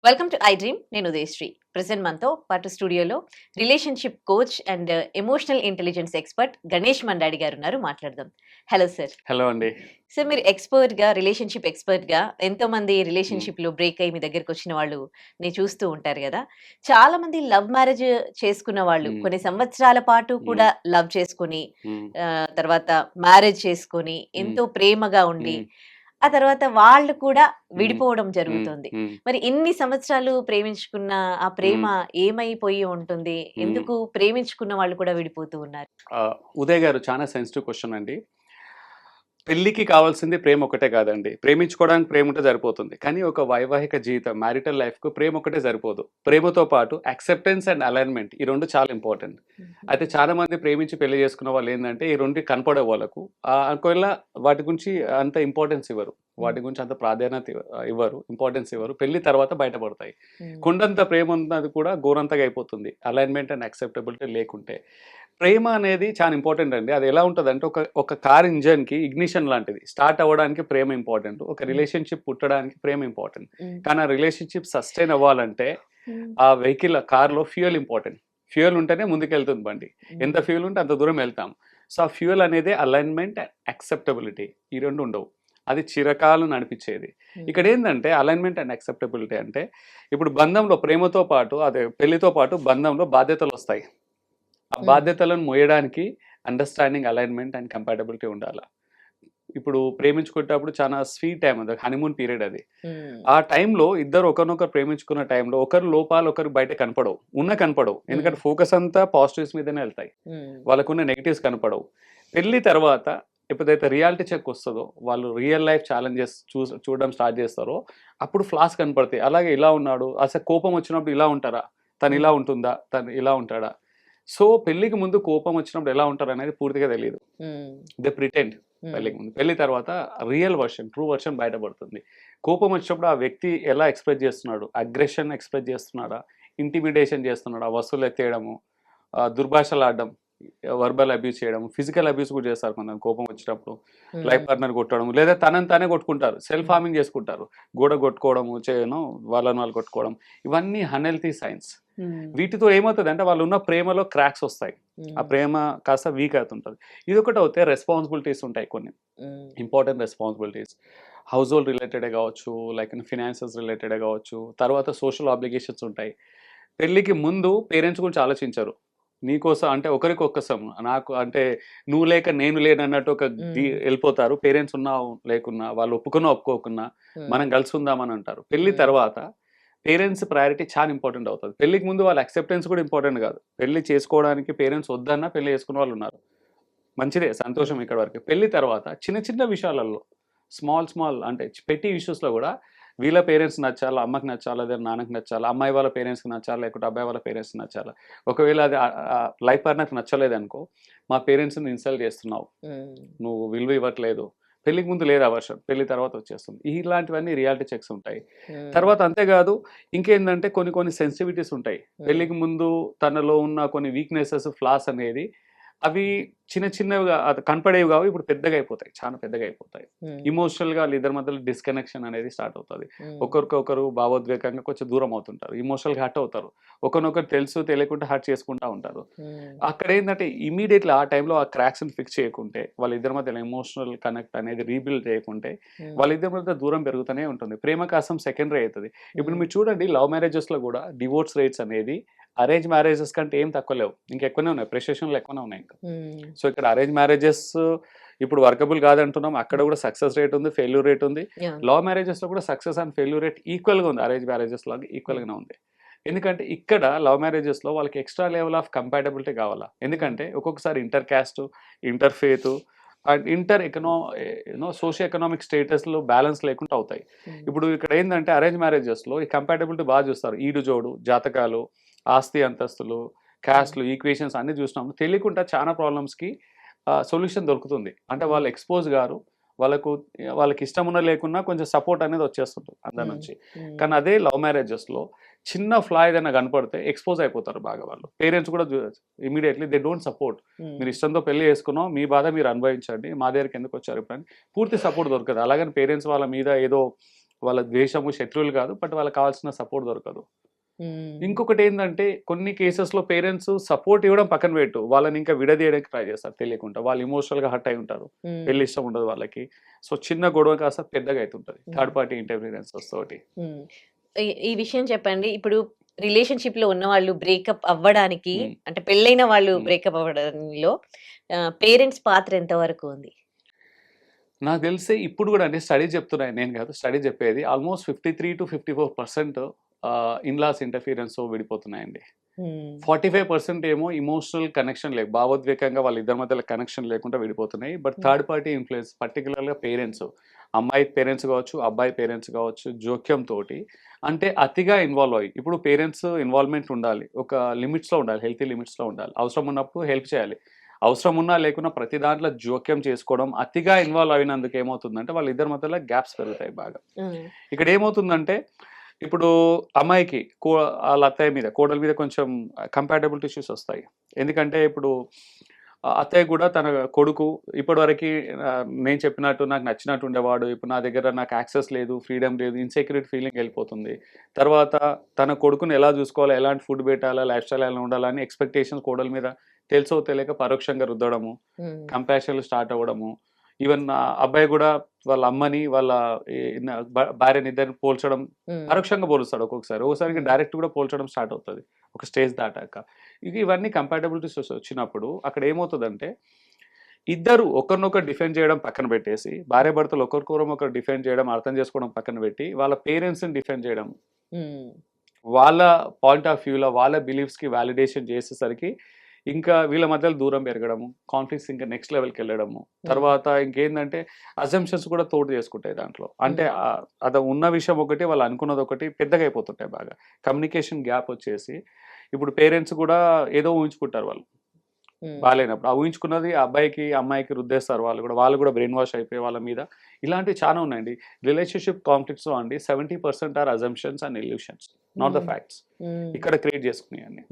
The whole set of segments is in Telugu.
Welcome to I dream. నేను ఉదయశ్రీ. ప్రెసెంట్ మనతో పాటు స్టూడియోలో relationship coach and emotional intelligence expert Ganesh Mandaadi గారు ఉన్నారు. మాట్లాడదాం. Hello sir. హలో అండి. సార్, మీరు ఎక్స్పర్ట్‌గా, రిలేషన్షిప్ ఎక్స్పర్ట్‌గా ఎంతోమంది రిలేషన్‌షిప్‌లో బ్రేక్ అయ్యి మీ దగ్గరకొచ్చిన వాళ్ళుని చూస్తూ ఉంటారు గదా! చాలామంది లవ్ మ్యారేజ్ చేసుకున్న వాళ్ళు హ్మ్. కొన్ని సంవత్సరాల పాటు హ్మ్. కూడా లవ్ చేసుకొని, హ్మ్. తర్వాత మ్యారేజ్ చేసుకొని, హ్మ్. ఎంతో ప్రేమగా ఉండి, హ్మ్. ఆ తర్వాత వాళ్ళు కూడా హ్మ్. విడిపోవడం హ్మ్. జరుగుతుంది. హ్మ్. మరి ఇన్ని సంవత్సరాలు ప్రేమించుకున్న ఆ ప్రేమ హ్మ్. ఏమైపోయి ఉంటుంది? హ్మ్. ఎందుకు ప్రేమించుకున్న వాళ్ళు కూడా విడిపోతూ ఉన్నారు? ఉదయ్ గారు చాలా సెన్సిటివ్ క్వెషన్ అండి. పెళ్ళికి కావాల్సింది ప్రేమ ఒక్కటే కాదండి. ప్రేమించుకోవడానికి ప్రేమ ఉంటే సరిపోతుంది. కానీ ఒక వైవాహిక జీవితం మ్యారిటల్ లైఫ్‌కు ప్రేమ ఒక్కటే సరిపోదు. ప్రేమతో పాటు యాక్సెప్టెన్స్ అండ్ అలైన్‌మెంట్ ఈ 2 చాలా ఇంపార్టెంట్. అయితే హుహు. చాలా మంది ప్రేమించి పెళ్లి చేసుకున్న వాళ్ళేందంటే ఈ 2 కనపడవు వాళ్ళకు. ఒకవేళ వాటి గురించి అంత ఇంపార్టెన్స్ ఇవ్వరు. హ్మ్. వాటి గురించి అంత ప్రాధాన్యత ఇవ్వరు. ఇంపార్టెన్స్ ఇవ్వరు. పెళ్లి తర్వాత బయటపడతాయి. హ్మ్. కొండంత ప్రేమ ఉన్నది కూడా గోరంతగా అయిపోతుంది. అలైన్‌మెంట్ అండ్ యాక్సెప్టబిలిటీ లేకుంటే. ప్రేమ అనేది చాలా ఇంపార్టెంట్ అండి. అది ఎలా ఉంటదంటే ఒక కార్ ఇంజిన్‌కి ఇగ్నిషన్ లాంటిది. స్టార్ట్ అవ్వడానికి ప్రేమ ఇంపార్టెంట్. ఒక హ్మ్. రిలేషన్‌షిప్ పుట్టడానికి ప్రేమ ఇంపార్టెంట్. హ్మ్. కానీ ఆ రిలేషన్‌షిప్ సస్టైన్ అవ్వాలంటే హ్మ్. ఆ వెహికల్ కార్‌లో ఫ్యూయల్ ఇంపార్టెంట్. ఫ్యూయల్ ఉంటేనే ముందుకెళ్తుంది బండి. ఎంత హ్మ్. ఫ్యూయల్ ఉంటే అంత దూరం వెళ్తాం. సో, ఆ ఫ్యూయల్ అనేది అలైన్‌మెంట్, యాక్సెప్టబిలిటీ ఈ 2 ఉండవు. అది చిరకాలం నడిపించేది. హ్మ్. ఇక్కడేందంటే అలైన్‌మెంట్ అండ్ యాక్సెప్టబిలిటీ అంటే ఇప్పుడు బంధంలో ప్రేమతో పాటు అదే పెళ్లితో పాటు బంధంలో బాధ్యతలొస్తాయి. ఆ హ్మ్. బాధ్యతలను మోయడానికి అండర్‌స్టాండింగ్, అలైన్‌మెంట్ అండ్ కంపాటబిలిటీ ఉండాల. ఇప్పుడు ప్రేమించుకునేటప్పుడు చాలా స్వీట్ టైమ్ అది. హనీమూన్ పీరియడ్ అది. హ్మ్. ఆ టైంలో ఇద్దరు ఒకరినొకరు ప్రేమించుకున్న టైంలో ఒకరి లోపాలు ఒకరికి బయట కనపడవు. కనపడవు. హ్మ్. ఎందుకంటే ఫోకస్ అంతా పాజిటివ్స్ మీదనే ఎళ్తాయి. హ్మ్. వాళ్ళకున్న నెగెటివ్స్ కనపడవు. పెళ్లి తర్వాత ఎప్పుడైతే రియాలిటీ చెక్ వస్తదో, వాళ్ళు రియల్ లైఫ్ ఛాలెంజెస్ చూడడం స్టార్ట్ చేస్తారో, అప్పుడు ఫ్లాస్ కనపడతాయి. అలాగే ఇలా ఉన్నాడు. అసలు కోపం వచ్చినప్పుడు ఇలా ఉంటారా? తను ఇలా హ్మ్. ఉంటుందా? తను ఇలా ఉంటాడా? సో, పెళ్ళికి ముందు కోపం వచ్చినప్పుడు ఎలా ఉంటారనేది పూర్తిగా తెలీదు. హ్మ్. దే ప్రిటెండ్ హ్మ్. పెళ్ళికి ముందు. పెళ్లి తర్వాత రియల్ వర్షన్, ట్రూ వర్షన్ బయటపడుతుంది. కోపం వచ్చినప్పుడు ఆ వ్యక్తి ఎలా ఎక్స్‌ప్రెస్ చేస్తున్నాడు? అగ్రెషన్ ఎక్స్‌ప్రెస్ చేస్తున్నాడా? ఇంటిమిడేషన్ చేస్తున్నాడా? వస్తువులెత్తేయడము, దుర్భాషలాడడం, వర్బల్ అబ్యూస్ చేయడం, ఫిజికల్ అబ్యూస్ కూడా చేస్తారు కొంతమంది కోపం వచ్చినప్పుడు. లైఫ్ హ్మ్. పార్ట్నర్ కొట్టడం, లేదా తనని తానే కొట్టుకుంటారు. సెల్ఫ్ హ్మ్. హార్మింగ్ చేసుకుంటారు. గోడ కొట్టుకోవడము, వాళ్ళని వాళ్ళు కొట్టుకోవడం. ఇవన్నీ అన్‌హెల్తీ సైన్స్. హ్మ్. వీటితో ఏమవుతదంటే వాళ్ళున్న ప్రేమలో క్రాక్స్ ఒస్తాయి. ఆ హ్మ్. ప్రేమ కాస్త వీక్ అవుతుంటది. ఇదొకటవుతే రెస్పాన్సిబిలిటీస్ ఉంటాయి కొన్ని. హ్మ్. Important responsibilities. హౌస్ హోల్డ్ రిలేటెడే గావచ్చు, లైక్ ఫినాన్సెస్ రిలేటెడే గావచ్చు, తర్వాత సోషల్ ఆబ్లిగేషన్స్ ఉంటాయి. పెళ్ళికి ముందు పేరెంట్స్ గురించి ఆలోచించరు. నీకోసం అంటే ఒకరికొకసం నాకు అంటే నువ్వు లేక నేను లేనన్నట్టు ఒక హ్మ్. ఎళ్ళిపోతారు. పేరెంట్స్ ఉన్నా లేకున్నా, వాళ్ళు ఒప్పుకున్నా, ఒప్పుకోకున్నా మనం హ్మ్. కలిసుందామని అంటారు. పెళ్లి హ్మ్. తర్వాత పేరెంట్స్ ప్రయారిటీ చాలా ఇంపార్టెంట్ అవుతది. పెళ్ళికి ముందు వాళ్ళ యాక్సెప్టెన్స్ కూడా ఇంపార్టెంట్ గాదు. పెళ్లి చేసుకోవడానికి పేరెంట్స్ వద్దన్నా పెళ్లి చేసుకున్న వాళ్ళున్నారు. మంచిదే సంతోషం హ్మ్. ఇక్కడి వరకే. పెళ్లి తర్వాత చిన్న చిన్న విషయాలలో స్మాల్ అంటే పెట్టి ఇష్యూస్‌లో గూడా వీళ్ళ పేరెంట్స్ నచ్చాలా, అమ్మకి నచ్చాలా, లేదా నాన్నకి నచ్చాలా, అమ్మాయి వాళ్ళ పేరెంట్స్‌కి నచ్చాలా, లేకపోతే అబ్బాయి వాళ్ళ పేరెంట్స్‌కి నచ్చాలా. ఒకవేళ అది లైఫ్ పార్ట్నర్‌కి నచ్చలేదనుకో, మా పేరెంట్స్‌ని ఇన్సల్ట్ చేస్తున్నావు. హ్మ్. నువ్వు విలువ ఇవ్వట్లేదు. పెళ్ళికి ముందు లేదు ఆ వర్షన్. పెళ్లి తర్వాత వచ్చేస్తుంది. ఇలాంటివన్నీ రియాలిటీ చెక్స్ ఉంటాయి. హ్మ్. తర్వాత అంతేకాదు ఇంకేందంటే కొన్ని కొన్ని సెన్సిటివిటీస్ ఉంటాయి. హ్మ్. పెళ్ళికి ముందు తనలో ఉన్న కొన్ని వీక్‌నెసెస్, ఫ్లాస్ అనేది అవి చిన్న చిన్నవిగా అది కనపడేవి గావు. ఇప్పుడు పెద్దగా అయిపోతాయి. చాలా పెద్దగా అయిపోతాయి. హ్మ్. ఎమోషనల్‌గా వాళ్ళిద్దరి మధ్యలో డిస్‌కనెక్షన్ అనేది స్టార్ట్ అవుతది. హ్మ్. ఒకరికొకరు భావోద్వేగంగా కొంచెం దూరం అవుతుంటారు. ఎమోషనల్‌గా హర్ట్ అవుతారు. ఒకరినొకరు తెలుసు తెలియకుండా హర్ట్ చేసుకుంటా ఉంటారు. హ్మ్. అక్కడేందంటే ఇమ్మీడియేట్‌లీ ఆ టైంలో ఆ క్రాక్స్‌ని ఫిక్స్ చేయకుంటే, వాళ్ళిద్దరి మధ్యలో ఎమోషనల్ కనెక్ట్ అనేది రీబిల్డ్ చేయకుంటే, హ్మ్. వాళ్ళిద్దరి మధ్య దూరం పెరుగుతూనే ఉంటుంది. ప్రేమ కాసం సెకండరీ అయితది. ఇప్పుడు హ్మ్. మీరు చూడండి లవ్ మ్యారేజెస్‌లో గూడా డివోర్స్ రేట్స్ అనేది అరేంజ్ మ్యారేజెస్ కంటే ఏం తక్కువ లేవు. ఇంకెక్కువనే ఉన్నాయి. ప్రెసిడెన్షియల్‌లో ఎక్కువనే ఉన్నాయి ఇంకా. హ్మ్. సో, ఇక్కడ అరేంజ్ మ్యారేజెస్ ఇప్పుడు వర్కబుల్ కాదంటున్నాం. అక్కడ హ్మ్. కూడా సక్సెస్ రేట్ ఉంది. ఫెయిల్యూర్ రేట్ ఉంది. యాహ్! లవ్ మ్యారేజెస్‌లో కూడా సక్సెస్ అండ్ ఫెయిల్యూర్ రేట్ ఈక్వల్‌గా ఉంది. అరేంజ్ మ్యారేజెస్ లాగా హ్మ్. ఈక్వల్‌గానే ఉంది. ఎందుకంటే ఇక్కడ లవ్ మ్యారేజెస్‌లో వాళ్ళకి ఎక్స్‌ట్రా లెవెల్ ఆఫ్ కంపాటబిలిటీ కావాలా. హ్మ్. ఎందుకంటే ఒక్కొక్కసారి inter caste, inter faith and socio economic స్టేటస్‌లో బ్యాలెన్స్ లేకుండా అవుతాయి. హ్మ్. ఇప్పుడు ఇక్కడ ఏందంటే అరేంజ్ మ్యారేజెస్‌లో ఈ కంపాటబిలిటీ బాగా చూస్తారు. ఈడు జోడు, జాతకాలు, ఆస్తి అంతస్తులు, హ్మ్. కాస్ట్‌లు, ఈక్వేషన్స్ అన్నీ చూసినప్పుడు తెలియకుండా చాలా ప్రాబ్లమ్స్‌కి సొల్యూషన్ దొరుకుతుంది. అంటే హ్మ్. వాళ్ళు ఎక్స్‌పోజ్ గారు. వాళ్ళకు వాళ్ళకిష్టమున్నా లేకున్నా కొంచెం సపోర్ట్ అనేది వచ్చేస్తుంటది అందరి హ్మ్. నుంచి. హ్మ్. కానీ అదే లవ్ మ్యారేజెస్‌లో చిన్న ఫ్లా ఏదైనా కనపడితే ఎక్స్‌పోజ్ అయిపోతారు బాగా వాళ్ళు. పేరెంట్స్ కూడా ఇమ్మీడియేట్‌లీ దే డోంట్ సపోర్ట్. మీరు హ్మ్. ఇష్టంతో పెళ్లి చేసుకున్నాం. మీ బాధ మీరు అనుభవించండి. మా దగ్గరికి ఎందుకొచ్చారు ఇప్పుడని పూర్తి సపోర్ట్ దొరకదు. అలాగని పేరెంట్స్ వాళ్ళ మీద ఏదో వాళ్ళ ద్వేషము శత్రువులు కాదు, బట్ వాళ్ళకి కావాల్సిన సపోర్ట్ దొరకదు. ఇంకొకటి ఏంటంటే కొన్ని కేసెస్లో పేరెంట్స్ సపోర్ట్ ఇవ్వడం పక్కన పెట్టు, వాళ్ళని ఇంకా విడదీయడానికి ట్రై చేస్తారు తెలియకుండా. వాళ్ళు ఇమోషనల్గా హర్ట్ అయి ఉంటారు, పెళ్లి ఇష్టం ఉండదు వాళ్ళకి. సో చిన్న గొడవ కాస్త పెద్దగా అవుతుంటుంది థర్డ్ పార్టీ ఇంటర్ఫీరెన్సెస్ తోటి. ఈ విషయం చెప్పండి. ఇప్పుడు రిలేషన్‌షిప్ లో ఉన్న వాళ్ళు బ్రేకప్ అవ్వడానికి, మ్మ్. అంటే పెళ్ళైన వాళ్ళు మ్మ్. బ్రేకప్ అవ్వడంలో పేరెంట్స్ పాత్ర ఎంత వరకు ఉంది? నాకు తెలిసి ఇప్పుడు కూడా అంటే స్టడీ చెప్తున్నాయి, నేను కాదు స్టడీ చెప్పేది, ఆల్మోస్ట్ 53 to 54% ఇన్లాస్ ఇంటర్ఫీరెన్స్ విడిపోతున్నాయండి. 45% ఏమో ఇమోషనల్ కనెక్షన్ లేక భావోద్వేగంగా వాళ్ళ ఇద్దరి మధ్యలో కనెక్షన్ లేకుండా విడిపోతున్నాయి. బట్ థర్డ్ పార్టీ ఇన్ఫ్లుయెన్స్, పర్టికులర్గా పేరెంట్స్, అమ్మాయి పేరెంట్స్ కావచ్చు, అబ్బాయి పేరెంట్స్ కావచ్చు, జోక్యం తోటి అంటే అతిగా ఇన్వాల్వ్ అయ్యి. ఇప్పుడు పేరెంట్స్ ఇన్వాల్వ్మెంట్ ఉండాలి, ఒక లిమిట్స్లో ఉండాలి, హెల్తీ లిమిట్స్లో ఉండాలి. అవసరం ఉన్నప్పుడు హెల్ప్ చేయాలి, అవసరం ఉన్నా లేకున్నా ప్రతి దాంట్లో జోక్యం చేసుకోవడం, అతిగా ఇన్వాల్వ్ అయినందుకు ఏమవుతుందంటే వాళ్ళ ఇద్దరి మధ్యలో గ్యాప్స్ పెరుగుతాయి బాగా. ఇక్కడ ఏమవుతుందంటే ఇప్పుడు అమ్మాయికి వాళ్ళ అత్తయ్య మీద, కోడల మీద కొంచెం కంపాటబిలిటీ ఇష్యూస్ వస్తాయి. ఎందుకంటే ఇప్పుడు అత్తయ్య కూడా తన కొడుకు ఇప్పటివరకు నేను చెప్పినట్టు నాకు నచ్చినట్టు ఉండేవాడు, ఇప్పుడు నా దగ్గర నాకు యాక్సెస్ లేదు, ఫ్రీడమ్ లేదు, ఇన్సెక్యూరిటీ ఫీలింగ్ వెళ్ళిపోతుంది. తర్వాత తన కొడుకుని ఎలా చూసుకోవాలా, ఎలాంటి ఫుడ్ పెట్టాలా, లైఫ్ స్టైల్ ఎలా ఉండాలని ఎక్స్పెక్టేషన్స్ కోడల మీద తెలుసో తెలియక పరోక్షంగా రుద్దడము, కంపాషన్లు స్టార్ట్ అవ్వడము. ఈవెన్ అబ్బాయి కూడా వాళ్ళ అమ్మని వాళ్ళ భార్యని ఇద్దరిని పోల్చడం, పరోక్షంగా పోలుస్తాడు ఒక్కొక్కసారి, ఒకసారికి డైరెక్ట్ కూడా పోల్చడం స్టార్ట్ అవుతుంది ఒక స్టేజ్ దాటాక. ఇవన్నీ కంపాటబిలిటీస్ వచ్చినప్పుడు అక్కడ ఏమవుతుందంటే ఇద్దరు ఒకరినొకరు డిఫెండ్ చేయడం పక్కన పెట్టేసి, భార్య భర్తలు ఒకరు డిఫెండ్ చేయడం, అర్థం చేసుకోవడం పక్కన పెట్టి వాళ్ళ పేరెంట్స్ని డిఫెండ్ చేయడం, వాళ్ళ పాయింట్ ఆఫ్ వ్యూలో వాళ్ళ బిలీఫ్స్కి వ్యాలిడేషన్ చేసేసరికి ఇంకా వీళ్ళ మధ్యలో దూరం పెరగడము, కాన్ఫ్లిక్ట్స్ ఇంకా నెక్స్ట్ లెవెల్కి వెళ్ళడము. తర్వాత ఇంకేంటంటే అజంప్షన్స్ కూడా తోడు చేసుకుంటాయి దాంట్లో. అంటే అది ఉన్న విషయం ఒకటి, వాళ్ళు అనుకున్నది ఒకటి, పెద్దగా అయిపోతుంటాయి బాగా. కమ్యూనికేషన్ గ్యాప్ వచ్చేసి ఇప్పుడు పేరెంట్స్ కూడా ఏదో ఊహించుకుంటారు వాళ్ళు బాగాలేనప్పుడు. ఆ ఊహించుకున్నది అబ్బాయికి అమ్మాయికి రుద్దేస్తారు, వాళ్ళు కూడా బ్రెయిన్ వాష్ అయిపోయి వాళ్ళ మీద. ఇలాంటివి చాలా ఉన్నాయండి రిలేషన్షిప్ కాన్ఫ్లిక్ట్స్ అండి. 70% are assumptions and illusions, not the facts. ఇక్కడ క్రియేట్ చేసుకున్నాయి అన్ని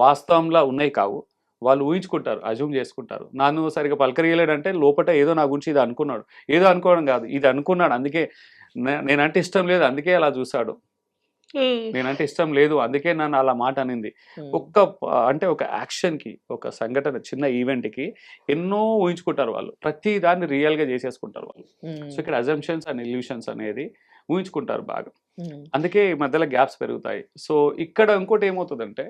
వాస్తవంలో ఉన్నాయి కావు, వాళ్ళు ఊహించుకుంటారు, అజ్యూమ్ చేసుకుంటారు. నన్ను సరిగా పలకరియలేడంటే లోపల ఏదో నా గురించి ఇది అనుకున్నాడు, ఏదో అనుకోవడం కాదు, ఇది అనుకున్నాడు, అందుకే నేనంటే ఇష్టం లేదు అందుకే అలా చూశాడు, నేనంటే ఇష్టం లేదు అందుకే నన్ను అలా మాట అనింది. అంటే ఒక యాక్షన్కి, ఒక సంఘటన, చిన్న ఈవెంట్కి ఎన్నో ఊహించుకుంటారు వాళ్ళు, ప్రతి దాన్ని రియల్గా చేసేసుకుంటారు వాళ్ళు. సో ఇక్కడ అజంప్షన్స్ అండ్ ఇల్యూషన్స్ అనేది ఊహించుకుంటారు బాగా, అందుకే ఈ మధ్యలో గ్యాప్స్ పెరుగుతాయి. సో ఇక్కడ ఇంకోటి ఏమవుతుందంటే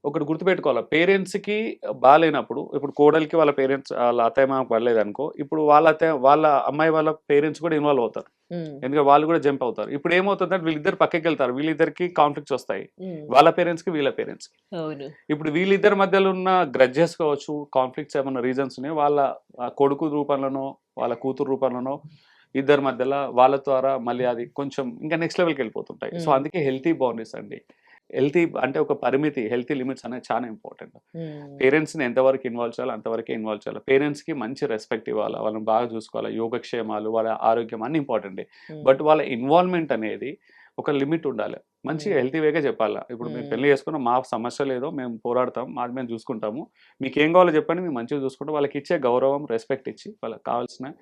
ఒకటి గుర్తుపెట్టుకోవాలి, పేరెంట్స్కి బాగాలేనప్పుడు, ఇప్పుడు కోడలికి వాళ్ళ పేరెంట్స్ వాళ్ళ అత్తయ్య మామకు పడలేదు అనుకో, ఇప్పుడు వాళ్ళ అమ్మాయి వాళ్ళ పేరెంట్స్ కూడా ఇన్వాల్వ్ అవుతారు, ఎందుకంటే వాళ్ళు కూడా జంప్ అవుతారు. ఇప్పుడు ఏమవుతుందంటే వీళ్ళిద్దరు పక్కకి వెళ్తారు, వీళ్ళిద్దరికి కాన్ఫ్లిక్ట్స్ వస్తాయి, వాళ్ళ పేరెంట్స్కి వీళ్ళ పేరెంట్స్కి. ఇప్పుడు వీళ్ళిద్దరి మధ్యలో ఉన్న గ్రడ్జెస్ కావచ్చు, కాన్ఫ్లిక్ట్స్ ఏమన్నా రీజన్స్ ఉన్నాయి, వాళ్ళ కొడుకు రూపంలోనో వాళ్ళ కూతురు రూపంలోనో ఇద్దరి మధ్యలో వాళ్ళ ద్వారా మళ్ళీ అది కొంచెం ఇంకా నెక్స్ట్ లెవెల్కి వెళ్ళిపోతుంటాయి. సో అందుకే హెల్తీ బౌండరీస్ అండి, హెల్తీ అంటే ఒక పరిమితి, హెల్తీ లిమిట్స్ అనేది చాలా ఇంపార్టెంట్. పేరెంట్స్ని ఎంతవరకు ఇన్వాల్వ్ చేయాలో అంతవరకే ఇన్వాల్వ్ చేయాలి. పేరెంట్స్కి మంచి రెస్పెక్ట్ ఇవ్వాలి, వాళ్ళని బాగా చూసుకోవాలి, యోగక్షేమాలు, వాళ్ళ ఆరోగ్యం అన్ని ఇంపార్టెంట్. బట్ వాళ్ళ ఇన్వాల్వ్మెంట్ అనేది ఒక లిమిట్ ఉండాలి, మంచిగా హెల్తీ వేగా చెప్పాలి. ఇప్పుడు మీరు పెళ్లి చేసుకున్న మా సమస్య లేదో మేము పోరాడతాం, మాది మేము చూసుకుంటాము, మీకు ఏం కావాలో చెప్పండి, మేము మంచిగా చూసుకుంటాం. వాళ్ళకి ఇచ్చే గౌరవం, రెస్పెక్ట్ ఇచ్చి వాళ్ళకి కావాల్సిన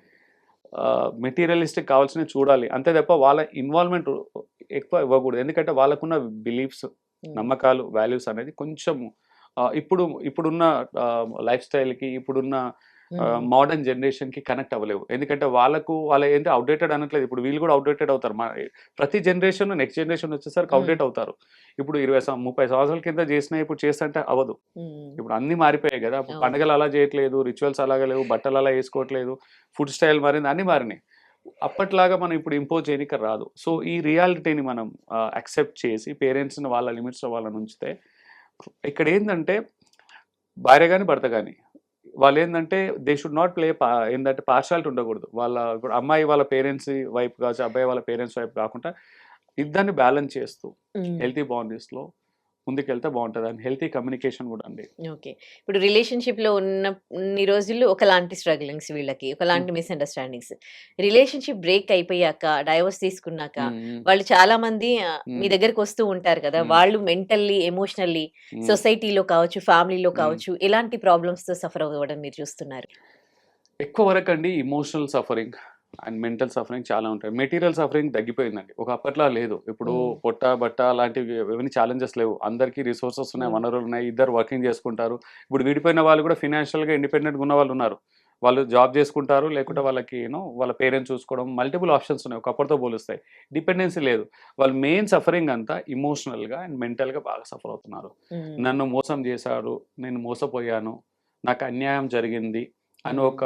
మెటీరియలిస్టిక్ కావాల్సినవి చూడాలి, అంతే తప్ప వాళ్ళ ఇన్వాల్వ్మెంట్ ఎక్కువ ఇవ్వకూడదు. ఎందుకంటే వాళ్ళకున్న బిలీఫ్స్, నమ్మకాలు, వాల్యూస్ అనేది కొంచెం ఇప్పుడున్న లైఫ్ స్టైల్కి, ఇప్పుడున్న మోడర్న్ జనరేషన్కి కనెక్ట్ అవ్వలేవు. ఎందుకంటే వాళ్ళ ఏంటి అవుట్డేటెడ్ అనట్లేదు, ఇప్పుడు వీళ్ళు కూడా అవుట్డేటెడ్ అవుతారు. ప్రతి జనరేషన్ నెక్స్ట్ జనరేషన్ వచ్చేసరికి అవుట్డేట్ అవుతారు. ఇప్పుడు 20-30 సంవత్సరాల కింద చేసినా ఇప్పుడు చేస్తుంటే అవ్వదు. ఇప్పుడు అన్ని మారిపోయాయి కదా, పండుగలు అలా చేయట్లేదు, రిచువల్స్ అలాగే లేవు, బట్టలు అలా వేసుకోవట్లేదు, ఫుడ్ స్టైల్ మారింది, అన్ని మారినాయి. అప్పట్లాగా మనం ఇప్పుడు ఇంపోజ్ చేయడానికి రాదు. సో ఈ రియాలిటీని మనం యాక్సెప్ట్ చేసి పేరెంట్స్ని వాళ్ళ లిమిట్స్లో వాళ్ళని ఉంచితే, ఇక్కడ ఏంటంటే భార్య కానీ భర్త కానీ వాళ్ళు ఏంటంటే దే షుడ్ నాట్ ప్లే ఏంటంటే పార్షాలిటీ ఉండకూడదు. ఇప్పుడు అమ్మాయి వాళ్ళ పేరెంట్స్ వైపు కావచ్చు, అబ్బాయి వాళ్ళ పేరెంట్స్ వైపు కాకుండా ఇద్దరిని బ్యాలెన్స్ చేస్తూ హెల్తీ బౌండరీస్లో ముందుకెళ్తే బాగుంటుంది. అండ్ హెల్తీ కమ్యూనికేషన్ కూడా అండి. ఓకే, ఇప్పుడు రిలేషన్షిప్లో ఉన్నన్ని రోజులు ఒకలాంటి స్ట్రగ్లింగ్స్, వీళ్ళకి ఒకలాంటి మిస్అండర్స్టాండింగ్స్, రిలేషన్షిప్ బ్రేక్ అయిపోయాక, డైవర్స్ తీసుకున్నాక వాళ్ళు చాలా మంది మీ దగ్గరకు వస్తూ ఉంటారు కదా, వాళ్ళు మెంటల్లీ, ఎమోషనల్లీ, సొసైటీలో కావచ్చు, ఫ్యామిలీలో కావచ్చు, ఎలాంటి ప్రాబ్లమ్స్తో సఫర్ అవ్వడం మీరు చూస్తున్నారు? ఎక్కువ వరకు అండి emotional suffering, and mental suffering చాలా ఉంటాయి. మెటీరియల్ సఫరింగ్ తగ్గిపోయిందండి. ఒక అప్పట్లా లేదు. ఇప్పుడు హ్మ్. పొట్ట, బట్ట అలాంటివి ఇవన్నీ ఛాలెంజెస్ లేవు. అందరికీ రిసోర్సెస్ ఉన్నాయి, హ్మ్. వనరులు ఉన్నాయి. ఇద్దరు వర్కింగ్ చేసుకుంటారు. ఇప్పుడు విడిపోయిన వాళ్ళు కూడా ఫినాన్షియల్‌గా ఇండిపెండెంట్‌గా ఉన్న వాళ్ళు ఉన్నారు. వాళ్ళు జాబ్ చేసుకుంటారు. లేకుంటే హ్మ్. వాళ్ళకి వాళ్ళ పేరెంట్స్ చూసుకోవడం మల్టిపుల్ ఆప్షన్స్ ఉన్నాయి. ఒకప్పటితో పోలిస్తే. డిపెండెన్సీ లేదు. వాళ్ళు మెయిన్ సఫరింగ్ అంతా ఎమోషనల్‌గా అండ్ మెంటల్‌గా బాగా సఫర్ అవుతున్నారు. హ్మ్. నన్ను మోసం చేశారు. నేను మోసపోయాను. నాకు అన్యాయం జరిగింది అని హ్మ్. ఒక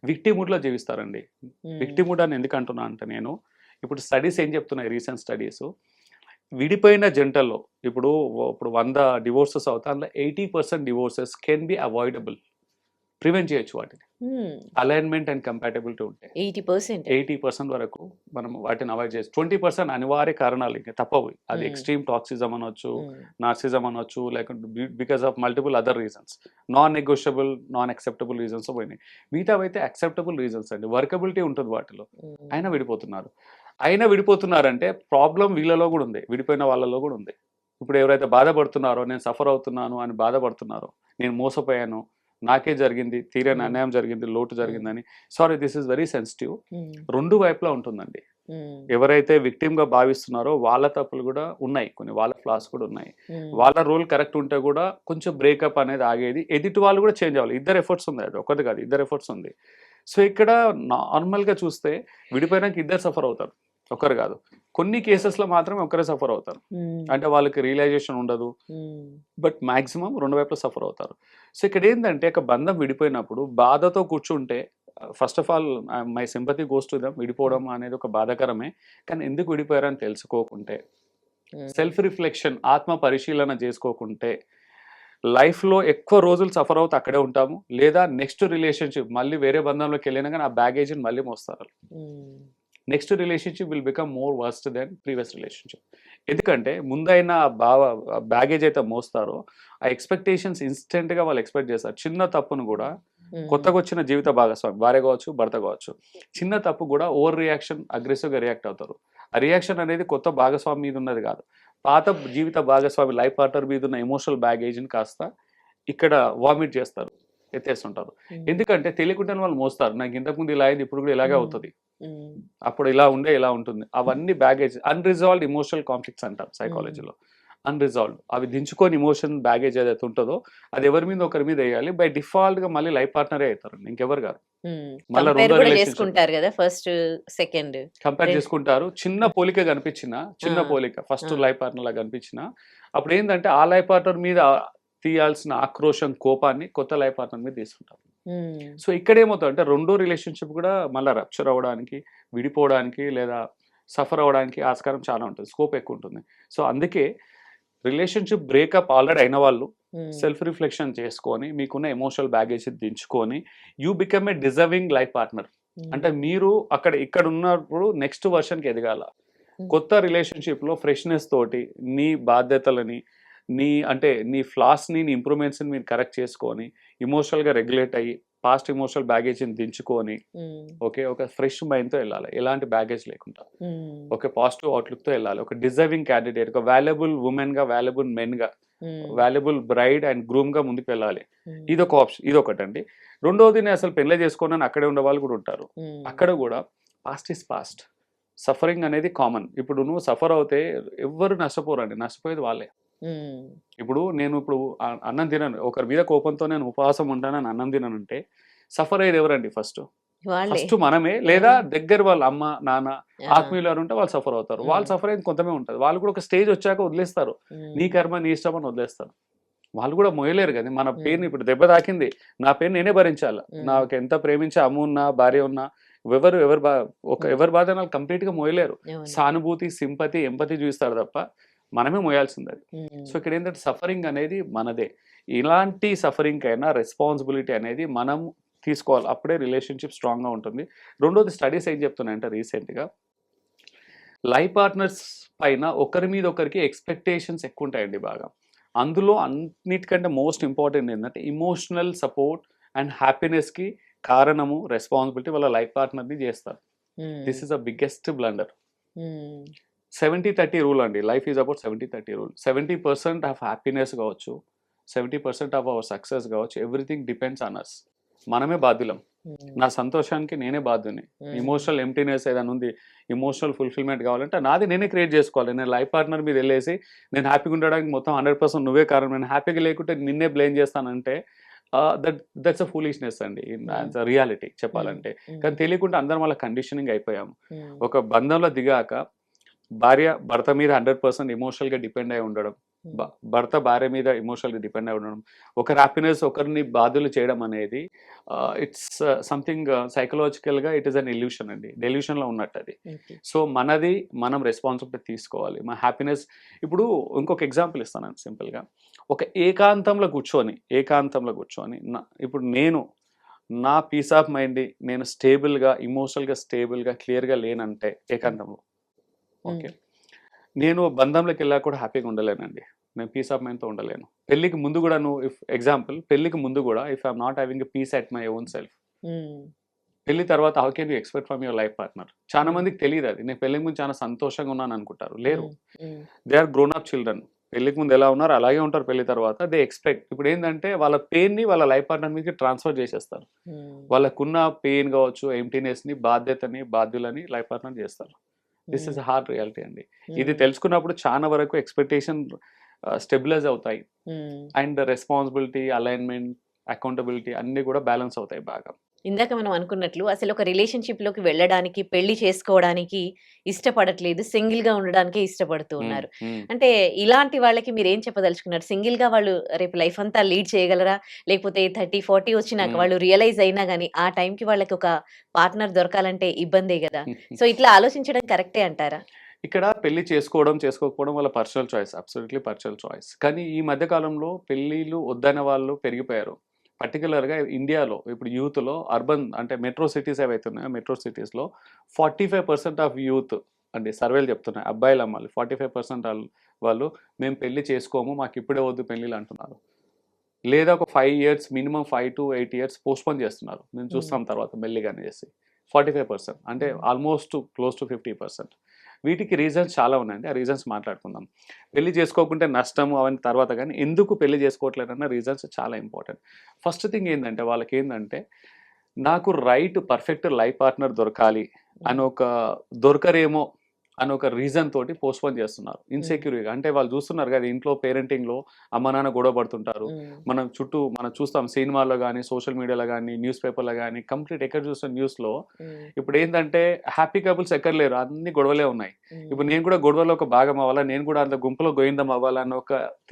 విక్టిమ్‌హుడ్‌లో జీవిస్తారండి. హ్మ్. విక్టిమ్‌హుడ్ అని ఎందుకు అంటున్నా అంటే నేను, ఇప్పుడు స్టడీస్ ఏం చెప్తున్నాయి రీసెంట్ స్టడీసు, విడిపోయిన జంటల్లో ఇప్పుడు 100 డివోర్సెస్ అవుతాయి. అందులో 80% divorces can be avoidable. Prevent చేయొచ్చు వాటిని. హ్మ్. అలైన్‌మెంట్ అండ్ కంపాటబిలిటీ ఉంటే. 80%. 80% వరకు మనం వాటిని అవాయిడ్ చేయొచ్చు. 20% అనివార్య కారణాలు ఇంక తప్పవు. అది హ్మ్. ఎక్స్‌ట్రీమ్ టాక్సిజం అనొచ్చు, హ్మ్. నార్సిజం అనొచ్చు, లేకుంటే because of multiple other reasons. Non negotiable, non acceptable reasons పోయినాయి. మిగతావైతే యాక్సెప్టబుల్ రీజన్స్ అండి. వర్కబిలిటీ ఉంటుంది వాటిలో. హ్మ్. అయినా విడిపోతున్నారు. అయినా విడిపోతున్నారంటే ప్రాబ్లమ్ వీళ్ళలో గూడా ఉంది. విడిపోయిన వాళ్ళలో గూడా ఉంది. ఇప్పుడు ఎవరైతే బాధపడుతున్నారో, నేను సఫర్ అవుతున్నాను అని బాధపడుతున్నారో, నేను మోసపోయాను, నాకే జరిగింది, తీరని హ్మ్. అన్యాయం జరిగింది, లోటు హ్మ్. జరిగిందని, sorry this is very sensitive. హ్మ్. 2 వైపులా ఉంటుందండి. హ్మ్. ఎవరైతే విక్టిమ్‌గా భావిస్తున్నారో వాళ్ళ తప్పులు గూడా ఉన్నాయి. కొన్ని వాళ్ళ ఫ్లాస్ కూడా ఉన్నాయి. హ్మ్. వాళ్ళ రోల్ కరెక్ట్ ఉంటే గూడా కొంచెం బ్రేకప్ అనేది ఆగేది. ఎదుటి వాళ్ళు గూడా చేంజ్ అవ్వాలి. ఇద్దరి ఎఫర్ట్స్ ఉంది. అది ఒకటి కాదు. ఇద్దరి ఎఫర్ట్స్ ఉంది. సో, ఇక్కడ నార్మల్‌గా చూస్తే విడిపోయినాక ఇద్దరు సఫర్ అవుతారు. ఒకరు గాదు. కొన్ని కేసెస్‌లో మాత్రమే ఒకరే సఫర్ అవుతారు. హ్మ్. అంటే వాళ్ళకి రియలైజేషన్ ఉండదు. హ్మ్. బట్ మాక్సిమం 2 వైపులా సఫర్ అవుతారు. సో, ఇక్కడేందంటే ఒక బంధం విడిపోయినప్పుడు బాధతో కూర్చుంటే first of all my sympathy goes to them. హ్మ్. విడిపోవడం అనేది ఒక బాధాకరమే. కానీ ఎందుకు విడిపోయారని తెలుసుకోకుంటే, హ్మ్. సెల్ఫ్ రిఫ్లెక్షన్ ఆత్మ పరిశీలన చేసుకోకుంటే, లైఫ్‌లో ఎక్కువ రోజులు సఫర్ అవుతూ అక్కడే ఉంటాము. లేదా నెక్స్ట్ రిలేషన్‌షిప్ మళ్ళీ వేరే బంధంలోకెళ్ళినా గాని ఆ బ్యాగేజ్‌ని మళ్ళీ మోస్తారు. Hmm. Next relationship will become more worst than previous relationship. ఎందుకంటే ముందైన బావ బ్యాగేజ్ అయితే మోస్తారో, ఆ ఎక్స్‌పెక్టేషన్స్ ఇన్‌స్టంట్‌గా వాళ్ళు ఎక్స్‌పెక్ట్ చేస్తారు. చిన్న తప్పును గూడా హ్మ్. కొత్తగొచ్చిన జీవిత భాగస్వామి భార్య గావచ్చు, భర్త గావచ్చు. చిన్న తప్పు గూడా ఓవర్ రియాక్షన్ అగ్రెసివ్‌గా రియాక్ట్ అవుతారు. ఆ రియాక్షన్ అనేది కొత్త భాగస్వామి మీద ఉన్నది గాదు. పాత జీవిత భాగస్వామి లైఫ్ పార్ట్నర్ మీద ఉన్న ఎమోషనల్ బ్యాగేజ్‌ని కాస్త ఇక్కడ వామిట్ చేస్తారు. ఎత్తేస్తుంటారు. హ్మ్. ఎందుకంటే తెలియకుండానే వాళ్ళు మోస్తారు. నాకు ఇంతకుముందు ఇలా అయింది. ఇప్పుడు గూడా ఇలాగే హ్మ్. అవుతది. హ్మ్. అప్పుడు ఇలా ఉండే ఇలా ఉంటుంది. అవన్నీ బ్యాగేజ్ అన్‌రిజాల్వ్డ్ ఎమోషనల్ కాన్‌ఫ్లిక్ట్స్ అంటారు హ్మ్. సైకాలజీలో. అన్‌రిజాల్వ్డ్ అవి దించుకొని ఎమోషన్ బ్యాగేజ్ ఏదైతే ఉంటదో అది ఎవరి మీద ఒకరి మీద ఎయ్యాలి. బై డిఫాల్ట్‌గా మళ్ళీ లైఫ్ పార్ట్నరే అయితారండి. ఇంకెవరు గారు. హ్మ్. మళ్ళా కంపేర్ రెండో గూడా రిలేషన్‌షిప్ జేసుకుంటారు గదా! First, second. కంపేర్ రె చేసుకుంటారు. చిన్న హ్మ్. పోలిక కనిపించినా, ఆ! చిన్న పోలిక ఫస్ట్ ఆ! లైఫ్ పార్ట్నర్‌లా కనిపించినా, అప్పుడేందంటే ఆ లైఫ్ పార్ట్నర్ మీద తీయాల్సిన ఆక్రోషం, కోపాన్ని కొత్త లైఫ్ పార్ట్నర్ మీద తీసుకుంటారు. హ్మ్. సో, ఇక్కడేమవుతదంటే రెండో రిలేషన్‌షిప్ గూడా మళ్ళా రప్చర్ అవ్వడానికి, విడిపోవడానికి లేదా సఫర్ అవ్వడానికి ఆస్కారం చాలా ఉంటది. స్కోప్ ఎక్కువుంటుంది. సో, అందుకే రిలేషన్‌షిప్ బ్రేకప్ ఆల్రెడీ అయిన వాళ్ళు హ్మ్. సెల్ఫ్ రిఫ్లెక్షన్ చేసుకొని, మీకున్న ఎమోషనల్ బ్యాగేజ్ దించుకొని, you become a deserving life partner. Hmm. అంటే మీరు ఇక్కడున్నప్పుడు నెక్స్ట్ వెర్షన్‌కి ఎదగాల. హ్మ్. కొత్త రిలేషన్‌షిప్‌లో ఫ్రెష్‌నెస్ తోటి నీ బాధ్యతలని, నీ ఫ్లాస్‌ని, నీ ఇంప్రూవ్‌మెంట్స్‌ని మీరు కరెక్ట్ చేసుకొని, ఎమోషనల్‌గా రెగ్యులేట్ అయ్యి, పాస్ట్ ఎమోషనల్ బ్యాగేజ్‌ని దించుకొని, హ్మ్. ఓకే. ఒక ఫ్రెష్ మైండ్‌తో ఎళ్ళాలి. ఎలాంటి బ్యాగేజ్ లేకుండా. హ్మ్. ఒక పాజిటివ్ అవుట్‌లుక్‌తో ఎళ్ళాలి. ఒక డిజర్వింగ్ క్యాండిడేట్, ఒక వాల్యుబుల్ వుమెన్‌గా, వాల్యుబుల్ మెన్‌గా, హ్మ్. వాల్యుబుల్ బ్రైడ్ అండ్ గ్రూమ్‌గా ముందుకెళ్ళాలి. హ్మ్. ఇదొకటండి. రెండోది నేను అసలు పెళ్లే చేసుకోనని అక్కడే ఉండేవాళ్ళు గూడా ఉంటారు. హ్మ్. అక్కడ గూడా పాస్ట్ ఈస్ పాస్ట్. సఫరింగ్ అనేది కామన్. ఇప్పుడు నువ్వు సఫర్ అవుతే ఎవ్వరు నష్టపోరండి. నష్టపోయేది వాళ్ళే. హ్మ్. ఇప్పుడు అన్నం తినను. ఒకరి మీద కోపంతో నేను ఉపవాసం ఉంటానని అన్నం తిననంటే సఫర్ అయ్యేది ఎవరండి ఫస్ట్? వాళ్ళే. ఫస్ట్ మనమే. ఆ! లేదా దగ్గర వాళ్ళ అమ్మ, నాన్న, ఆ! ఆత్మీయులు ఎవరుంటే వాళ్ళు సఫర్ అవుతారు. వాళ్ళు హ్మ్. సఫర్ అయ్యేది కొంతమే ఉంటది. వాళ్ళు కూడా ఒక స్టేజ్ వచ్చాక వదిలేస్తారు. నీ హ్మ్. కర్మ, నీ ఇష్టం అని వదిలేస్తారు. వాళ్ళు కూడా మోయలేరు గదా! మన హ్మ్. పెయిన్ ఇప్పుడు దెబ్బ తాకింది. నా పెయిన్ నేనే భరించాల. హ్మ్. నాకెంత ప్రేమించే అమ్మ ఉన్నా, భార్య ఉన్నా ఎవరు ఎవరి బా హ్మ్. ఎవరి బాధ వాళ్ళు కంప్లీట్‌గా మోయలేరు. అవును. సానుభూతి, సింపతి, ఎంపతి చూపిస్తారు తప్ప మనమే మోయాల్సిందది. సో, హ్మ్. ఇక్కడేంటంటే సఫరింగ్ అనేది మనదే. ఇలాంటి సఫరింగ్‌కైనా రెస్పాన్సిబిలిటీ అనేది మనం తీసుకోవాలి. అప్పుడే రిలేషన్‌షిప్ స్ట్రాంగ్‌గా ఉంటుంది. రెండోది స్టడీస్ ఏం చెప్తున్నాయంటే రీసెంట్‌గా లైఫ్ పార్ట్నర్స్ పైన ఒకరి మీద ఒకరికి ఎక్స్‌పెక్టేషన్స్ ఎక్కువుంటాయండి బాగా. అందులో అన్నిటికంటే మోస్ట్ ఇంపార్టెంట్ ఏందంటే ఎమోషనల్ సపోర్ట్ అండ్ హ్యాపీనెస్‌కి కారణము, రెస్పాన్సిబిలిటీ వాళ్ళ లైఫ్ పార్ట్నర్‌ని జేస్తారు. హ్మ్. This is the biggest blunder. హ్మ్. 70-30 రూల్ అండి. Life is about 70-30 rule. 70% of happiness గావచ్చు, 70% ఆఫ్ అవర్ సక్సెస్ గావచ్చు, ఎవ్రీథింగ్ డిపెండ్స్ ఆన్ అస్. మనమే బాధ్యులం. నా సంతోషానికి నేనే బాధ్యుని. ఎమోషనల్ ఎంప్టీనెస్ ఏదైనా ఉంది, ఎమోషనల్ ఫుల్ఫిల్మెంట్ కావాలంటే నాది నేనే క్రియేట్ చేసుకోవాలి. నేను లైఫ్ పార్ట్నర్ మీద వెళ్ళేసి నేను హ్యాపీగా ఉండడానికి మొత్తం 100% నువ్వే కారణం, నేను హ్యాపీగా లేకుంటే నిన్నే బ్లేమ్ చేస్తానంటే దట్స్ అ ఫూలిష్నెస్ అండి. రియాలిటీ చెప్పాలంటే. కానీ తెలియకుండా అందరం వాళ్ళ కండిషనింగ్ అయిపోయాము. ఒక బంధంలో దిగాక భార్య భర్త మీద 100% ఎమోషనల్గా డిపెండ్ అయి ఉండడం, భర్త భార్య మీద ఎమోషనల్గా డిపెండ్ అయి ఉండడం, ఒకరి హ్యాపీనెస్ ఒకరిని బాధలు చేయడం అనేది ఇట్స్ సంథింగ్ సైకలాజికల్గా ఇట్ ఈస్ అన్ ఇల్యూషన్ అండి. డెల్యూషన్లో ఉన్నట్టు అది. సో మనది మనం రెస్పాన్సిబిలిటీ తీసుకోవాలి. మా హ్యాపీనెస్ ఇప్పుడు ఇంకొక ఎగ్జాంపుల్ ఇస్తాను సింపుల్గా. ఒక ఏకాంతంలో కూర్చొని ఇప్పుడు నేను నా పీస్ ఆఫ్ మైండ్ నేను స్టేబుల్గా, ఇమోషనల్గా స్టేబుల్గా, క్లియర్గా లేనంటే ఏకాంతంలో ఓకే, నేను బంధంలోకి వెళ్ళా కూడా హ్యాపీగా ఉండలేనండి. నేను పీస్ ఆఫ్ మైండ్తో ఉండలేను. పెళ్ళికి ముందు కూడా పెళ్ళికి ముందు కూడా if I'm not having a peace at my own self, పెళ్లి తర్వాత how can you expect from your life partner? చాలా మందికి తెలియదు అది. నేను పెళ్లికి ముందు చాలా సంతోషంగా ఉన్నాను అనుకుంటారు. లేరు. They are grown up children. పెళ్లికి ముందు ఎలా ఉన్నారు అలాగే ఉంటారు. పెళ్లి తర్వాత దే ఎక్స్పెక్ట్. ఇప్పుడు ఏంటంటే వాళ్ళ పెయిన్ని వాళ్ళ లైఫ్ పార్ట్నర్ మీదకి ట్రాన్స్ఫర్ చేసేస్తారు. వాళ్ళకున్న పెయిన్ కావచ్చు, ఎంప్టీనెస్ని, బాధ్యతని, బాధ్యులని లైఫ్ పార్ట్నర్ చేస్తారు. దిస్ ఇస్ హార్డ్ రియాలిటీ అండి. ఇది తెలుసుకున్నప్పుడు చాలా వరకు ఎక్స్పెక్టేషన్ స్టెబిలైజ్ అవుతాయి. అండ్ రెస్పాన్సిబిలిటీ, అలైన్మెంట్, అకౌంటబిలిటీ అన్ని కూడా బ్యాలెన్స్ అవుతాయి బాగా. ఇందాక మనం అనుకున్నట్లు అసలు ఒక రిలేషన్‌షిప్ లోకి వెళ్ళడానికి, పెళ్లి చేసుకోవడానికి ఇష్టపడట్లేదు. సింగిల్‌గా ఉండడానికే ఇష్టపడుతూ ఉన్నారు. అంటే ఇలాంటి వాళ్ళకి మీరేం చెప్పదలుచుకున్నారు? సింగిల్‌గా వాళ్ళు రేపు లైఫ్ అంతా లీడ్ చేయగలరా? లేకపోతే 30, 40 వచ్చినాక వాళ్ళు రియలైజ్ అయినా గాని ఆ టైంకి వాళ్ళకి ఒక పార్ట్నర్ దొరకాలంటే ఇబ్బందే గదా! సో ఇట్లా ఆలోచించడం కరెక్టే అంటారా? ఇక్కడ పెళ్లి చేసుకోవడం, చేసుకోకపోవడం వాళ్ళ personal choice. Absolutely personal choice. కానీ ఈ మధ్య కాలంలో పెళ్ళిళ్ళు వద్దనే వాళ్ళు పెరిగిపోయారు. పర్టికులర్గా ఇండియాలో ఇప్పుడు యూత్లో అర్బన్ అంటే మెట్రో సిటీస్ ఏవైతే ఉన్నాయో, మెట్రో సిటీస్లో 45% ఆఫ్ యూత్ అండి సర్వేలు చెప్తున్నాయి. అబ్బాయిలు అమ్మాయిలు 45% వాళ్ళు మేము పెళ్లి చేసుకోము, మాకు ఇప్పుడే వద్దు పెళ్ళిళ్ళు అంటున్నారు. లేదా ఒక 5 years minimum 5 to 8 years postpone చేస్తున్నారు. మేము చూస్తాం తర్వాత మెల్లిగానే చేసి. 45% అంటే ఆల్మోస్ట్ క్లోజ్ టు 50%. వీటికి రీజన్స్ చాలా ఉన్నాయండి. ఆ రీజన్స్ మాట్లాడుకుందాం. పెళ్లి చేసుకోకుంటే నష్టము అవన్నీ తర్వాత, కానీ ఎందుకు పెళ్లి చేసుకోవట్లేదన్న రీజన్స్ చాలా ఇంపార్టెంట్. ఫస్ట్ థింగ్ ఏంటంటే వాళ్ళకి ఏంటంటే నాకు పర్ఫెక్ట్ లైఫ్ పార్ట్నర్ దొరకాలి అని దొరకరేమో అని ఒక రీజన్ తోటి పోస్ట్పోన్ చేస్తున్నారు. ఇన్సెక్యూర్గా అంటే వాళ్ళు చూస్తున్నారు కదా ఇంట్లో పేరెంటింగ్లో అమ్మ నాన్న గొడవ పడుతుంటారు. మనం చూస్తాం సినిమాల్లో కానీ, సోషల్ మీడియాలో కానీ, న్యూస్ పేపర్లో కానీ, కంప్లీట్ ఎక్కడ చూస్తున్న న్యూస్లో ఇప్పుడు ఏంటంటే హ్యాపీ కపుల్స్ ఎక్కడ లేరు, అన్ని గొడవలే ఉన్నాయి. ఇప్పుడు నేను కూడా గొడవలో ఒక భాగం అవ్వాలా, నేను కూడా అంత గుంపులో గోయిందం అవ్వాలన్న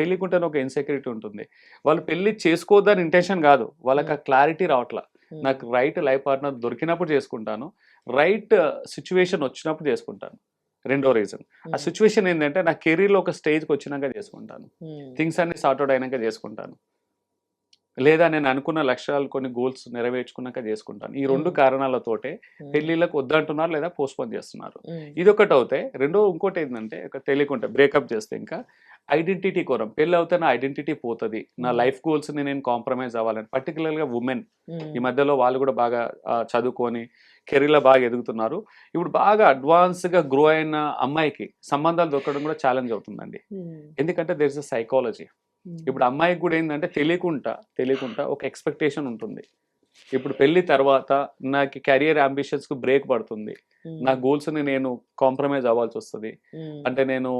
తెలియకుండానే ఒక ఇన్సెక్యూరిటీ ఉంటుంది. వాళ్ళు పెళ్లి చేసుకోవద్దని ఇంటెన్షన్ కాదు, వాళ్ళకి ఆ క్లారిటీ రావట్లా. నాకు లైఫ్ పార్ట్నర్ దొరికినప్పుడు చేసుకుంటాను, సిచ్యువేషన్ వచ్చినప్పుడు చేసుకుంటాను. రెండో రీజన్ ఆ సిచ్యువేషన్ ఏంటంటే నా కెరీర్లో ఒక స్టేజ్కి వచ్చినాక చేసుకుంటాను, థింగ్స్ అన్ని సార్ట్అవుట్ అయినాక చేసుకుంటాను, లేదా నేను అనుకున్న లక్ష్యాలు కొన్ని గోల్స్ నెరవేర్చుకున్నాక చేసుకుంటాను. ఈ 2 కారణాలతోటే పెళ్లిళ్ళకు వద్దంటున్నారు లేదా పోస్ట్పోన్ చేస్తున్నారు. ఇది ఒకటి అవుతే ఇంకోటి ఏంటంటే తెలియకుండా బ్రేకప్ చేస్తే ఇంకా ఐడెంటిటీ కోరం. పెళ్ళి అవుతే నా ఐడెంటిటీ పోతుంది, నా లైఫ్ గోల్స్ని నేను కాంప్రమైజ్ అవ్వాలని. పర్టికులర్గా ఉమెన్ ఈ మధ్యలో వాళ్ళు కూడా బాగా చదువుకొని కెరీర్లో బాగా ఎదుగుతున్నారు. ఇప్పుడు బాగా అడ్వాన్స్గా గ్రో అయిన అమ్మాయికి సంబంధాలు దొరకడం కూడా ఛాలెంజ్ అవుతుందండి. ఎందుకంటే దేర్ ఇస్ అ సైకాలజీ. ఇప్పుడు అమ్మాయికి కూడా ఏంటంటే తెలియకుండా ఒక ఎక్స్పెక్టేషన్ ఉంటుంది. ఇప్పుడు పెళ్లి తర్వాత నాకు కెరియర్ అంబిషన్స్ కు బ్రేక్ పడుతుంది, నా గోల్స్ ని నేను కాంప్రమైజ్ అవ్వాల్సి వస్తుంది. అంటే నేను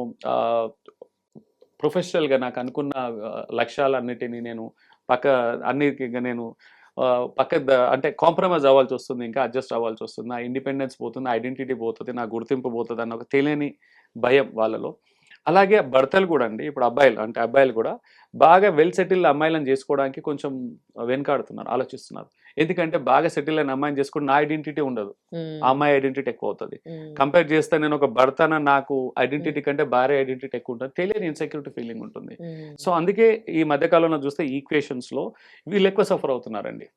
ప్రొఫెషనల్ గా నాకు అనుకున్న లక్ష్యాలన్నిటిని నేను అంటే కాంప్రమైజ్ అవ్వాల్సి వస్తుంది, ఇంకా అడ్జస్ట్ అవ్వాల్సి వస్తుంది, నా ఇండిపెండెన్స్ పోతుంది, ఐడెంటిటీ పోతుంది, నా గుర్తింపు పోతుంది అన్న ఒక తెలియని భయం వాళ్ళలో. అలాగే భర్తలు కూడా అండి, ఇప్పుడు అబ్బాయిలు కూడా బాగా వెల్ సెటిల్ అమ్మాయిలను చేసుకోవడానికి కొంచెం వెనకాడుతున్నారు, ఆలోచిస్తున్నారు. ఎందుకంటే బాగా సెటిల్ అయిన అమ్మాయిని చేసుకుంటే నా ఐడెంటిటీ ఉండదు, ఆ అమ్మాయి ఐడెంటిటీ ఎక్కువ అవుతుంది. కంపేర్ చేస్తే నేను ఒక భర్తన నాకు ఐడెంటిటీ కంటే భార్య ఐడెంటిటీ ఎక్కువ ఉంటుంది, తెలియని ఇన్సెక్యూరిటీ ఫీలింగ్ ఉంటుంది. సో అందుకే ఈ మధ్యకాలంలో చూస్తే ఈక్వేషన్స్ లో వీళ్ళు ఎక్కువ సఫర్ అవుతున్నారండి.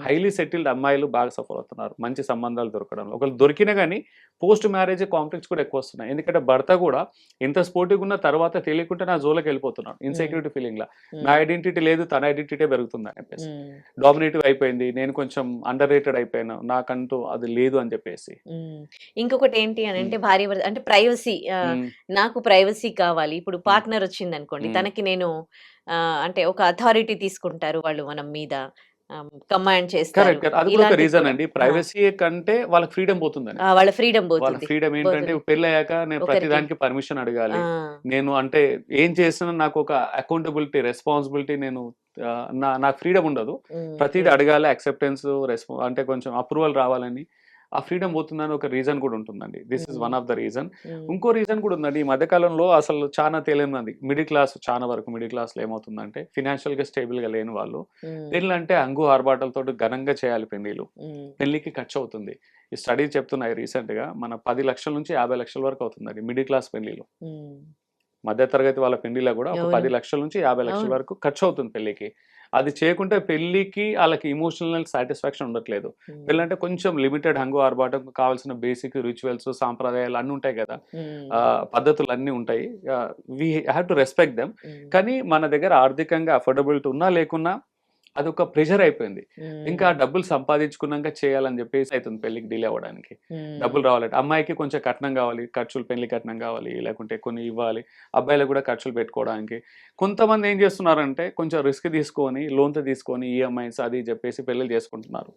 హైలీ సెటిల్డ్ అమ్మాయిలు బాగా సఫర్ అవుతున్నారు మంచి సంబంధాలు దొరకడంలో. ఒకళ్ళు దొరికినా కానీ పోస్ట్ మ్యారేజ్ కాంఫ్లిక్ట్స్ కూడా ఎక్కువ వస్తున్నాయి. ఎందుకంటే భర్త కూడా ఎంత స్పోర్టివ్ ఉన్న తర్వాత తెలియకుంటే నా జోలోకి వెళ్ళిపోతున్నాను ఇన్సెక్యూరిటీ ఫీలింగ్ లా. నా ఐడెంటిటీ లేదు, తన ఐడెంటిటీ పెరుగుతుంది అని చెప్పేసి డామినేటివ్ అయిపోయింది, నేను కొంచెం అండర్ రేటెడ్ అయిపోయాను, నాకంటూ అది లేదు అని చెప్పేసి. ఇంకొకటి ఏంటి అని అంటే భార్య అంటే ప్రైవసీ, నాకు ప్రైవసీ కావాలి. ఇప్పుడు పార్ట్నర్ వచ్చింది అనుకోండి, తనకి నేను అంటే ఒక అథారిటీ తీసుకుంటారు వాళ్ళు మనం మీద, కమాండ్ చేస్తారు. కరెక్ట్. అది కూడా ఒక ఇలాంటివి రీజన్ కూడా. అండి. ప్రైవసీ కంటే వాళ్ళకి ఫ్రీడమ్ పోతుందని. వాళ్ళ ఫ్రీడమ్ వాళ్ళ పోతుంది. ఫ్రీడమ్ ఏంటంటే పోతుంది. పెళ్ళయ్యాక నేను ప్రతి ఒకరికి దానికి పర్మిషన్ ఆ! అడగాలి. నేను అంటే ఏం చేసినా నాకు ఒక అకౌంటబిలిటీ, రెస్పాన్సిబిలిటీ నేను నాకు ఫ్రీడమ్ ఉండదు. ప్రతీది అడగాలి, యాక్సెప్టెన్స్, అంటే కొంచెం అప్రూవల్ రావాలని. ఆ ఫ్రీడమ్ పోతుందని ఒక రీజన్ కూడా ఉంటుందండి. This is one of the reason. ఇంకో రీజన్ కూడా ఉందండి. ఈ మధ్య కాలంలో అసలు చాలా తెలియనిది మిడిల్ క్లాస్, చాలా వరకు మిడిల్ క్లాస్‌లో ఏమవుతుందంటే ఫైనాన్షియల్‌గా స్టేబుల్‌గా లేని వాళ్ళు పెళ్ళంటే హంగు ఆర్భాటాలతోటి ఘనంగా చేయాలి పెళ్ళిళ్ళు. పెళ్ళికి ఖర్చు అవుతుంది. ఈ స్టడీ చెప్తున్నాయి రీసెంట్‌గా మన 10 లక్షల నుంచి 50 లక్షల వరకు అవుతుందండి మిడిల్ క్లాస్ పెళ్ళిళ్ళు. మధ్య తరగతి వాళ్ళ పెళ్లిలో కూడా ఒక అవును. 10 లక్షల నుంచి 50 లక్షల అవును. వరకు ఖర్చు అవుతుంది పెళ్ళికి. అది చేయకుంటే పెళ్ళికి వాళ్ళకి ఎమోషనల్ సాటిస్ఫాక్షన్ ఉండట్లేదు. పెళ్ళంటే కొంచెం లిమిటెడ్ హంగు ఆర్భాటం కావాల్సిన బేసిక్ రిచువల్స్, సాంప్రదాయాలు అన్నీ ఉంటాయి కదా! పద్ధతులు అన్నీ ఉంటాయి. We have to respect them. కానీ మన దగ్గర ఆర్థికంగా అఫోర్డబిలిటీ ఉన్నా లేకున్నా అదొక ప్రెషర్ అయిపోయింది. ఇంకా డబ్బులు సంపాదించుకున్నాక చేయాలని చెప్పేసి అవుతుంది పెళ్ళికి డిలే అవ్వడానికి. డబ్బులు రావాలంటే అమ్మాయికి కొంచెం కట్నం కావాలి, ఖర్చులు పెళ్లి కట్నం కావాలి, లేకుంటే కొన్ని ఇవ్వాలి. అబ్బాయిలకు కూడా ఖర్చులు పెట్టుకోవడానికి. కొంతమంది ఏం చేస్తున్నారంటే కొంచెం రిస్క్ తీసుకొని లోన్‌తో తీసుకొని ఈఎంఐస్ అది చెప్పేసి పెళ్ళిళ్ళు చేసుకుంటున్నారు.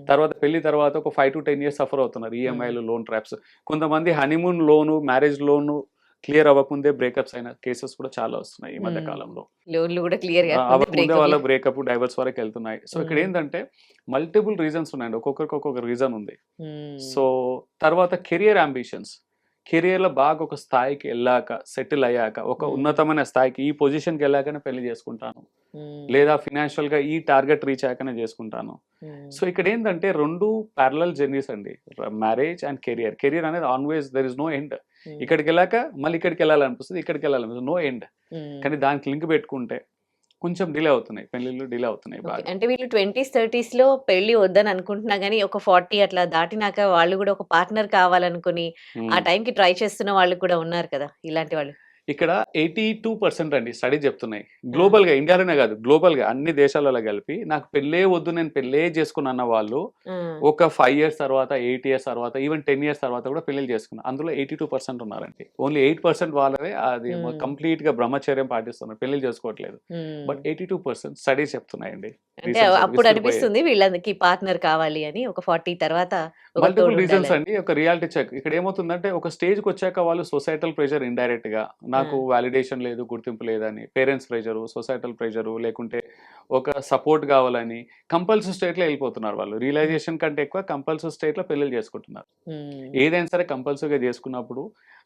తర్వాత పెళ్లి తర్వాత ఒక 5 to 10 ఇయర్స్ సఫర్ అవుతున్నారు. ఈఎంఐలు, లోన్ ట్రాప్స్. కొంతమంది హనీమూన్ లోను, మ్యారేజ్ లోను క్లియర్ అవ్వకముందే బ్రేకప్స్ అయిన కేసెస్ కూడా చాలా వస్తున్నాయి ఈ మధ్య కాలంలో. లోన్లు కూడా క్లియర్ అవ్వకముందే వాళ్ళ బ్రేకప్, డైవర్స్ వరకు వెళ్తున్నాయి. సో ఇక్కడ ఏంటంటే మల్టిపుల్ రీజన్స్ ఉన్నాయండి. ఒక్కొక్కరికి ఒక్కొక్క రీజన్ ఉంది. సో తర్వాత కెరియర్ అంబిషన్స్. కెరియర్‌లో బాగా ఒక స్థాయికి వెళ్ళాక, సెటిల్ అయ్యాక, ఒక ఉన్నతమైన స్థాయికి ఈ పొజిషన్‌కి వెళ్ళాకనే పెళ్లి చేసుకుంటాను. లేదా ఫైనాన్షియల్‌గా ఈ టార్గెట్ రీచ్ అయ్యాకనే చేసుకుంటాను. సో ఇక్కడ ఏంటంటే 2 ప్యారలల్ జర్నీస్ అండి. Marriage and career. కెరియర్ అనేది always there is no end. ఇక్కడికి వెళ్ళాక మళ్ళీ ఇక్కడికి వెళ్ళాలనిపిస్తుంది, ఇక్కడికి వెళ్ళాలనిపిస్తుంది. No end. కానీ దానికి లింక్ పెట్టుకుంటే కొంచెం డిలే అవుతున్నాయి. పెళ్ళిళ్ళు డిలే అవుతున్నాయి బాగా. అంటే వీళ్ళు 20స్, 30స్‌లో పెళ్లి వద్దని అనుకుంటున్నా గానీ, ఒక 40 అట్లా దాటినాక వాళ్ళు కూడా ఒక పార్ట్నర్ కావాలనుకుని, ఆ టైంకి ట్రై చేస్తున్న వాళ్ళు కూడా ఉన్నారు కదా! ఇలాంటి వాళ్ళు. ఇక్కడ 82% అండి స్టడీ చెప్తున్నాయి. గ్లోబల్‌గా, ఇండియాలోనే కాదు, గ్లోబల్‌గా అన్ని దేశాలలో కలిపి నాకు పెళ్ళే వద్దు, నేను పెళ్ళే చేసుకున్నా అన్న వాళ్ళు ఒక 5 ఇయర్స్ తర్వాత, 8 ఇయర్స్ తర్వాత, ఈవెన్ 10 ఇయర్స్ తర్వాత కూడా పెళ్ళిళ్ళు చేసుకున్నారు. అందులో 82% ఉన్నారండి. ఓన్లీ 8% వాళ్ళే అది కంప్లీట్‌గా బ్రహ్మచర్యం పాటిస్తున్నారు. పెళ్ళిళ్ళు చేసుకోవట్లేదు. బట్ 82% స్టడీస్ చెప్తున్నాయండి. అంటే అప్పుడు అనిపిస్తుంది వీళ్ళకి పార్ట్నర్ కావాలి అని. ఒక 40 తర్వాత ఒక మల్టిపుల్ తోడు రీజన్స్ ఉండాలని. అండి. ఒక రియాలిటీ చెక్. ఇక్కడ ఏమవుతుందంటే ఒక స్టేజ్‌కి వచ్చాక వాళ్ళు సొసైటల్ ప్రెషర్ ఇండైరెక్ట్‌గా నాకు వాలిడేషన్ లేదు, గుర్తింపు లేదని, పేరెంట్స్ ప్రెషరు, సొసైటల్ ప్రెషరు, లేకుంటే ఒక సపోర్ట్ కావాలని కంపల్సివ్ స్టేట్‌లో వెళ్ళిపోతున్నారు వాళ్ళు. రియలైజేషన్ కంటే ఎక్కువ కంపల్సివ్ స్టేట్‌లో పెళ్ళిళ్ళు చేసుకుంటున్నారు. ఏదైనా సరే కంపల్సివ్‌గా చేసుకున్నప్పుడు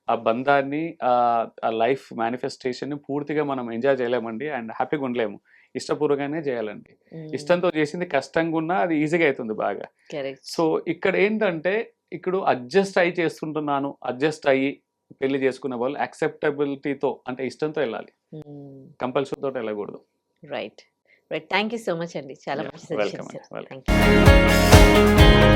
ఆ బంధాన్ని, ఆ లైఫ్ మేనిఫెస్టేషన్‌ని పూర్తిగా మనం ఎంజాయ్ చేయలేమండి. అండ్ హ్యాపీగా ఉండలేము. ఇష్టపూర్వకంగానే చేయాలండి. ఇష్టంతో చేసింది కష్టంగా ఉన్నా అది ఈజీగా అవుతుంది బాగా. కరెక్ట్. సో ఇక్కడ ఏంటంటే ఇప్పుడు అడ్జస్ట్ అయ్యి చేస్తుంటున్నాను, అడ్జస్ట్ అయ్యి పెళ్లి చేసుకునే వాళ్ళు యాక్సెప్టబిలిటీతో, అంటే ఇష్టంతో వెళ్ళాలి. కంపల్షన్ తోటి వెళ్ళకూడదు. Right. Right. Thank you so much అండి. చాలా మంచి వెల్కమ్ సజెషన్స్. అండి. వెల్కమ్. Thank you.